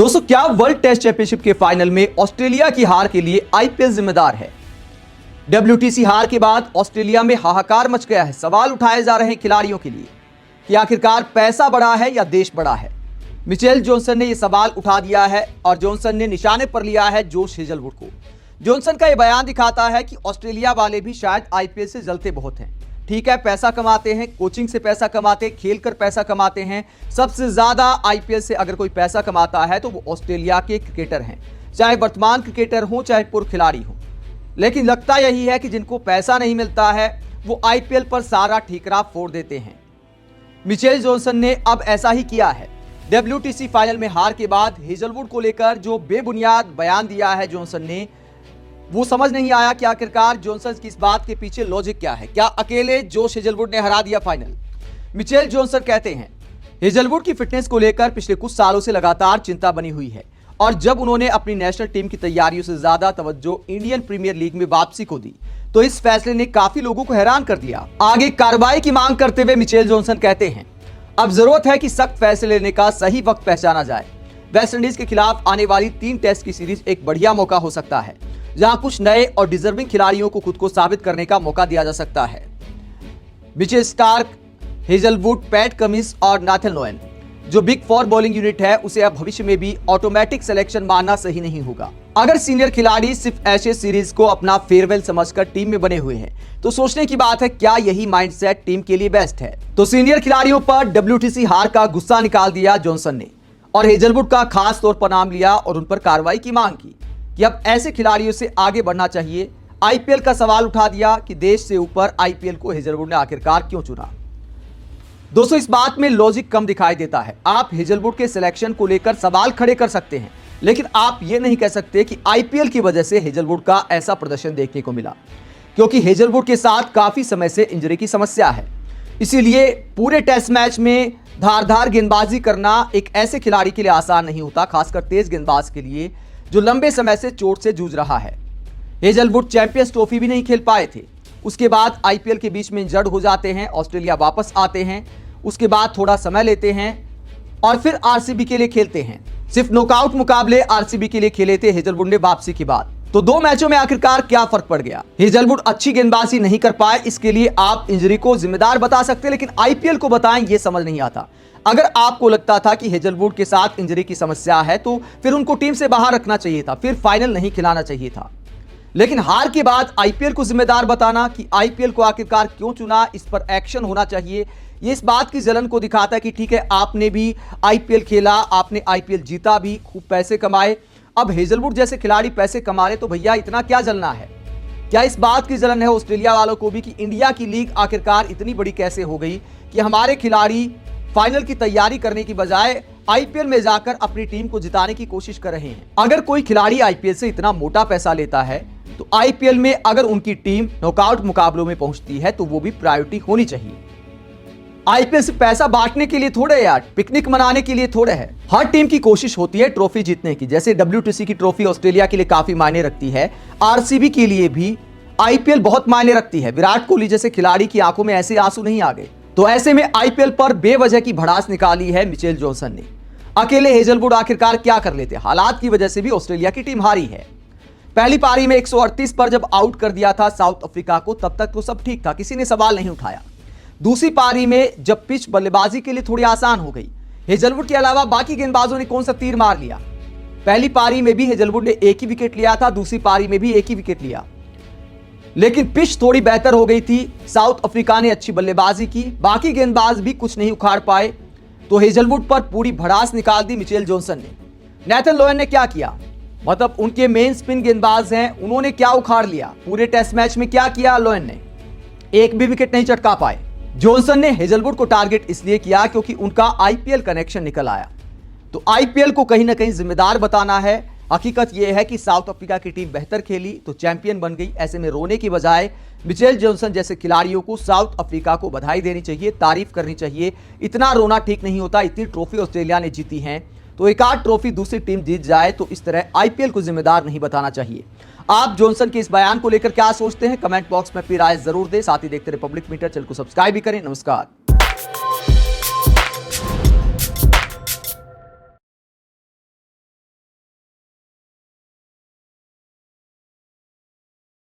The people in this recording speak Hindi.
दोस्तों, क्या वर्ल्ड टेस्ट चैंपियनशिप के फाइनल में ऑस्ट्रेलिया की हार के लिए आईपीएल जिम्मेदार है? डब्ल्यूटीसी हार के बाद ऑस्ट्रेलिया में हाहाकार मच गया है। सवाल उठाए जा रहे हैं खिलाड़ियों के लिए कि आखिरकार पैसा बड़ा है या देश बड़ा है। मिचेल जॉनसन ने यह सवाल उठा दिया है और जॉनसन ने निशाने पर लिया है जोश हेजलवुड को। जॉनसन का यह बयान दिखाता है कि ऑस्ट्रेलिया वाले भी शायद आईपीएल से जलते बहुत हैं। ठीक है, पैसा कमाते हैं, कोचिंग से पैसा कमाते हैं, खेलकर पैसा कमाते हैं। सबसे ज्यादा आईपीएल से अगर कोई पैसा कमाता है तो वो ऑस्ट्रेलिया के क्रिकेटर हैं, चाहे वर्तमान क्रिकेटर हो चाहे पूर्व खिलाड़ी हो। लेकिन लगता यही है कि जिनको पैसा नहीं मिलता है वो आईपीएल पर सारा ठीकरा फोड़ देते हैं। मिचेल जॉनसन ने अब ऐसा ही किया है। डब्ल्यूटीसी फाइनल में हार के बाद हेजलवुड को लेकर जो बेबुनियाद बयान दिया है जॉनसन ने, वो समझ नहीं आया कि आखिरकार जॉनसन की इस बात के पीछे लॉजिक क्या है। क्या अकेले जोश हेजलवुड ने हरा दिया फाइनल? मिचेल जॉनसन कहते हैं हेजलवुड की फिटनेस को लेकर पिछले कुछ सालों से लगातार चिंता बनी हुई है और जब उन्होंने अपनी नेशनल टीम की तैयारियों से ज्यादा तवज्जो इंडियन प्रीमियर लीग में वापसी को दी तो इस फैसले ने काफी लोगों को हैरान कर दिया। आगे कार्रवाई की मांग करते हुए मिचेल जॉनसन कहते हैं अब जरूरत है कि सख्त फैसले लेने का सही वक्त पहचाना जाए। वेस्टइंडीज के खिलाफ आने वाली 3 टेस्ट की सीरीज एक बढ़िया मौका हो सकता है जहां कुछ नए और डिजर्विंग खिलाड़ियों को खुद को साबित करने का मौका दिया जा सकता है। Mitchell Starc, Hazlewood, PAT Cummins और नाथन लोएन जो बिग 4 बॉलिंग यूनिट है उसे अब भविष्य में भी ऑटोमेटिक सिलेक्शन मानना सही नहीं होगा। अगर सीनियर खिलाड़ी सिर्फ एशेज सीरीज को अपना फेयरवेल समझकर टीम में बने हुए हैं तो सोचने की बात है क्या यही माइंडसेट टीम के लिए बेस्ट है। तो सीनियर खिलाड़ियों पर डब्ल्यूटीसी हार का गुस्सा निकाल दिया जॉनसन ने और हेजलवुड का खास तौर पर नाम लिया और उन पर कार्रवाई की मांग की कि अब ऐसे खिलाड़ियों से आगे बढ़ना चाहिए। आईपीएल का सवाल उठा दिया कि देश से ऊपर आईपीएल को हेजलवुड ने आखिरकार क्यों चुना। दोस्तों, इस बात में लॉजिक कम दिखाई देता है। आप हेजलवुड के सिलेक्शन को लेकर सवाल खड़े कर सकते हैं लेकिन आप यह नहीं कह सकते कि आईपीएल की वजह से हेजलवुड का ऐसा प्रदर्शन देखने को मिला, क्योंकि हेजलवुड के साथ काफी समय से इंजरी की समस्या है। इसीलिए पूरे टेस्ट मैच में धारदार गेंदबाजी करना एक ऐसे खिलाड़ी के लिए आसान नहीं होता, खासकर तेज गेंदबाज के लिए जो लंबे समय से चोट से जूझ रहा है। हेजलवुड चैंपियंस ट्रॉफी भी नहीं खेल पाए थे, उसके बाद आईपीएल के बीच में इंजर्ड हो जाते हैं, ऑस्ट्रेलिया वापस आते हैं, उसके बाद थोड़ा समय लेते हैं और फिर आरसीबी के लिए खेलते हैं। सिर्फ नॉकआउट मुकाबले आरसीबी के लिए खेले थे हेजलवुड ने वापसी के बाद। तो 2 मैचों में आखिरकार क्या फर्क पड़ गया? हेजलवुड अच्छी गेंदबाजी नहीं कर पाए, इसके लिए आप इंजरी को जिम्मेदार बता सकते हैं लेकिन आईपीएल को बताएं ये समझ नहीं आता। अगर आपको लगता था कि हेजलवुड के साथ इंजरी की समस्या है तो फिर उनको टीम से बाहर रखना चाहिए था, फिर फाइनल नहीं खिलाना चाहिए था। लेकिन हार के बाद आईपीएल को जिम्मेदार बताना कि आईपीएल को आखिरकार क्यों चुना, इस पर एक्शन होना चाहिए। ये इस बात की जलन को दिखाता है कि ठीक है, आपने भी आईपीएल खेला, आपने आईपीएल जीता भी, खूब पैसे कमाए। अब हेजलवुड जैसे खिलाड़ी पैसे कमा रहे तो भैया इतना क्या जलना है? क्या इस बात की जलन है ऑस्ट्रेलिया वालों को भी कि इंडिया की लीग आखिरकार इतनी बड़ी कैसे हो गई कि हमारे खिलाड़ी फाइनल की तैयारी करने की बजाय आईपीएल में जाकर अपनी टीम को जिताने की कोशिश कर रहे हैं? अगर कोई खिलाड़ी आईपीएल से इतना मोटा पैसा लेता है तो आईपीएल में अगर उनकी टीम नॉकआउट मुकाबलों में पहुंचती है तो वो भी प्रायोरिटी होनी चाहिए। आईपीएल से पैसा बांटने के लिए थोड़े यार, पिकनिक मनाने के लिए थोड़े है। हर टीम की कोशिश होती है ट्रॉफी जीतने की। जैसे डब्ल्यूटीसी की ट्रॉफी ऑस्ट्रेलिया के लिए काफी मायने रखती है, आरसीबी के लिए भी आईपीएल बहुत मायने रखती है। विराट कोहली जैसे खिलाड़ी की आंखों में ऐसे आंसू नहीं आ गए, तो ऐसे में आईपीएल पर बेवजह की भड़ास निकाली है मिचेल जॉनसन ने। अकेले हेजलवुड आखिरकार क्या कर लेते? हालात की वजह से भी ऑस्ट्रेलिया की टीम हारी है। पहली पारी में 138 पर जब आउट कर दिया था साउथ अफ्रीका को, तब तक तो सब ठीक था, किसी ने सवाल नहीं उठाया। दूसरी पारी में जब पिच बल्लेबाजी के लिए थोड़ी आसान हो गई, हेजलवुड के अलावा बाकी गेंदबाजों ने कौन सा तीर मार लिया। पहली पारी में भी हेजलवुड ने एक ही विकेट लिया था, दूसरी पारी में भी एक ही विकेट लिया, लेकिन पिच थोड़ी बेहतर हो गई थी। साउथ अफ्रीका ने अच्छी बल्लेबाजी की, बाकी गेंदबाज भी कुछ नहीं उखाड़ पाए, तो हेजलवुड पर पूरी भड़ास निकाल दी मिचेल जॉनसन ने। नाथन लोएन ने क्या किया? मतलब उनके मेन स्पिन गेंदबाज हैं, उन्होंने क्या उखाड़ लिया? पूरे टेस्ट मैच में क्या किया लोएन ने? एक भी विकेट नहीं चटका पाए। जॉनसन ने हेजलवुड को टारगेट इसलिए किया क्योंकि उनका आईपीएल कनेक्शन निकल आया। तो आईपीएल को कहीं ना कहीं जिम्मेदार बताना है। हकीकत यह है कि साउथ अफ्रीका की टीम बेहतर खेली तो चैंपियन बन गई। ऐसे में रोने की बजाय मिचेल जॉनसन जैसे खिलाड़ियों को साउथ अफ्रीका को बधाई देनी चाहिए, तारीफ करनी चाहिए। इतना रोना ठीक नहीं होता। इतनी ट्रॉफी ऑस्ट्रेलिया ने जीती हैं तो एक आध ट्रॉफी दूसरी टीम जीत जाए तो इस तरह आईपीएल को जिम्मेदार नहीं बताना चाहिए। आप जॉनसन के इस बयान को लेकर क्या सोचते हैं? कमेंट बॉक्स में अपनी राय जरूर दें। साथ ही देखते रहे पब्लिक मीटर, चैनल को सब्सक्राइब भी करें। नमस्कार।